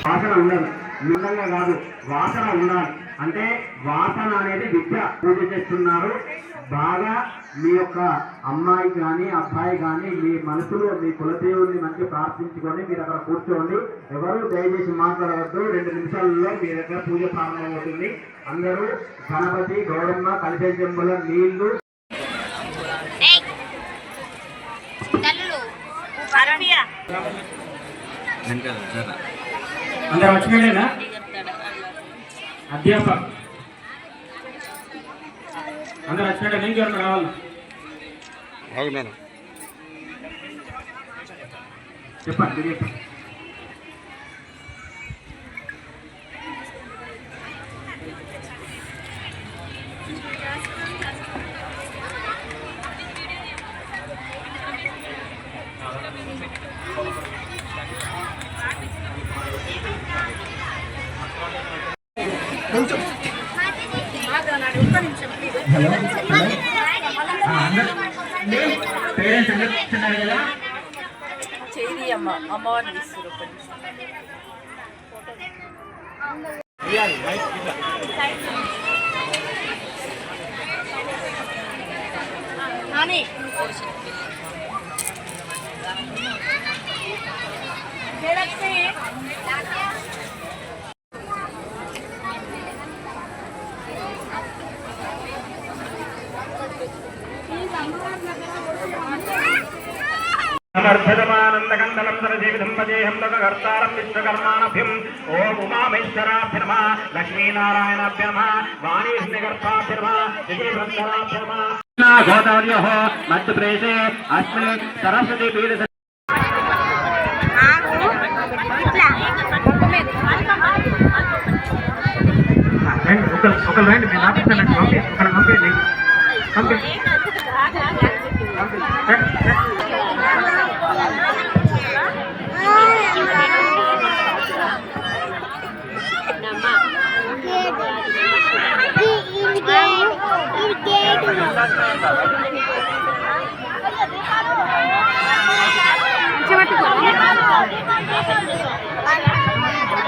వాసన ఉండదు, నిజంగా కాదు, వాసన ఉండాలి. అంటే వాసన అనేది విద్య. పూజ చేస్తున్నారు బాగా. మీ యొక్క అమ్మాయి కానీ అబ్బాయి కానీ మీ మనసులో మీ కులదేవుడిని మంచి ప్రార్థించుకొని మీరు అక్కడ కూర్చోండి. ఎవరు దయచేసి మాట్లాడవద్దు. 2 నిమిషాలలో మీ దగ్గర పూజ ప్రారంభమవుతుంది. అందరూ గణపతి గౌరమ్మ కలిసే చెంబుల నీళ్లు అందరూ వచ్చిపోయినా అధ్యాపక అందరూ వచ్చినట్టు నేను ఎవరు రావాలి చెప్పండి చెప్పండి. కొంచెం పేరెంట్స్ అందరు కదా చేయి అమ్మ అమ్మవారిని తీస్తారు. సమర్థమానందకందలం సరజీవితం పదేహం లోకకర్తారం విశ్వకర్మాణభ్యం. ఓం ఉమామేశ్వరాభ్య నమః, లక్ష్మీనారాయణాభ్య నమః, వాణీర్నిగర్భాభ్య నమః, విజయభ్రంధరాభ్య నమః. గోదావర్యోః మధ్యప్రదేశే అస్మిన్ సరస్వతీ పీఠ ఒకరు రండి, మీరు ఆపిస్తానండి. ఓకే, ఒకరు పంపేయండి.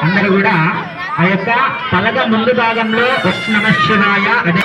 అందరూ కూడా ఆ యొక్క పలక ముందు భాగంలో నమః శివాయ అదే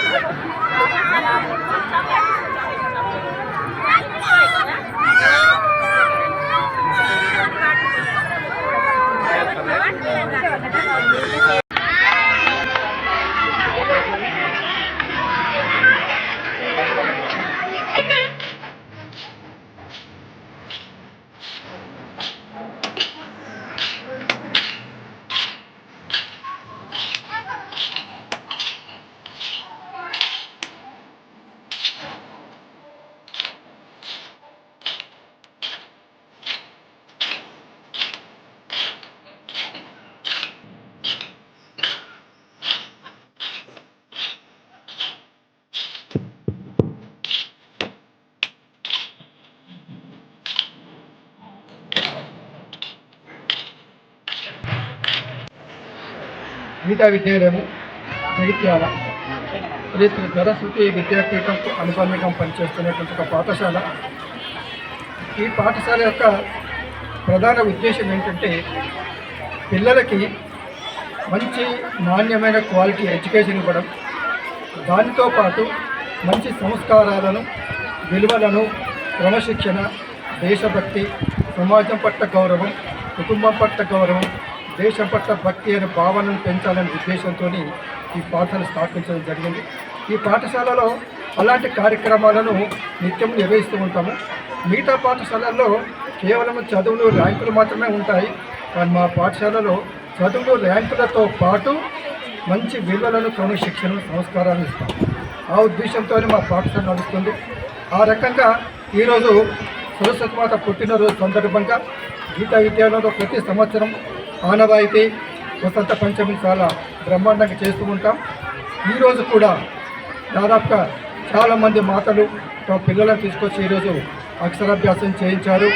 గీతా విద్యాలయము జగిత్యాల శ్రీ సరస్వతి విద్యాపీఠం అనుబంధంగా పనిచేస్తున్నటువంటి ఒక పాఠశాల. ఈ పాఠశాల యొక్క ప్రధాన ఉద్దేశం ఏంటంటే పిల్లలకి మంచి నాణ్యమైన క్వాలిటీ ఎడ్యుకేషన్ ఇవ్వడం, దానితో పాటు మంచి సంస్కారాలను, విలువలను, క్రమశిక్షణ, దేశభక్తి, సమాజం పట్ల గౌరవం, కుటుంబం పట్ల గౌరవం, దేశం పట్ల భక్తి అనే భావనను పెంచాలనే ఉద్దేశంతో ఈ పాఠశాల స్థాపించడం జరిగింది. ఈ పాఠశాలలో అలాంటి కార్యక్రమాలను నిత్యం నిర్వహిస్తూ ఉంటాము. మిగతా పాఠశాలల్లో కేవలం చదువులు, ర్యాంకులు మాత్రమే ఉంటాయి. కానీ మా పాఠశాలలో చదువులు, ర్యాంకులతో పాటు మంచి విలువలను, క్రమశిక్షణను, సంస్కారాన్ని ఇస్తాం. ఆ ఉద్దేశంతో మా పాఠశాల నడుస్తుంది. ఆ రకంగా ఈరోజు సరస్వతి మాత పుట్టినరోజు సందర్భంగా గీతా విద్యాలయంలో ప్రతి సంవత్సరం ఆనవాయితీ వసంత పంచమి చాలా బ్రహ్మాండంగా చేస్తూ ఉంటాం. ఈరోజు కూడా దాదాపుగా చాలామంది మాతలు తమ పిల్లలను తీసుకొచ్చి ఈరోజు అక్షరాభ్యాసం చేయించారు.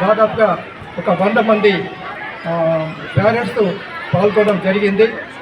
దాదాపుగా ఒక 100 మంది పేరెంట్స్ పాల్గొనడం జరిగింది.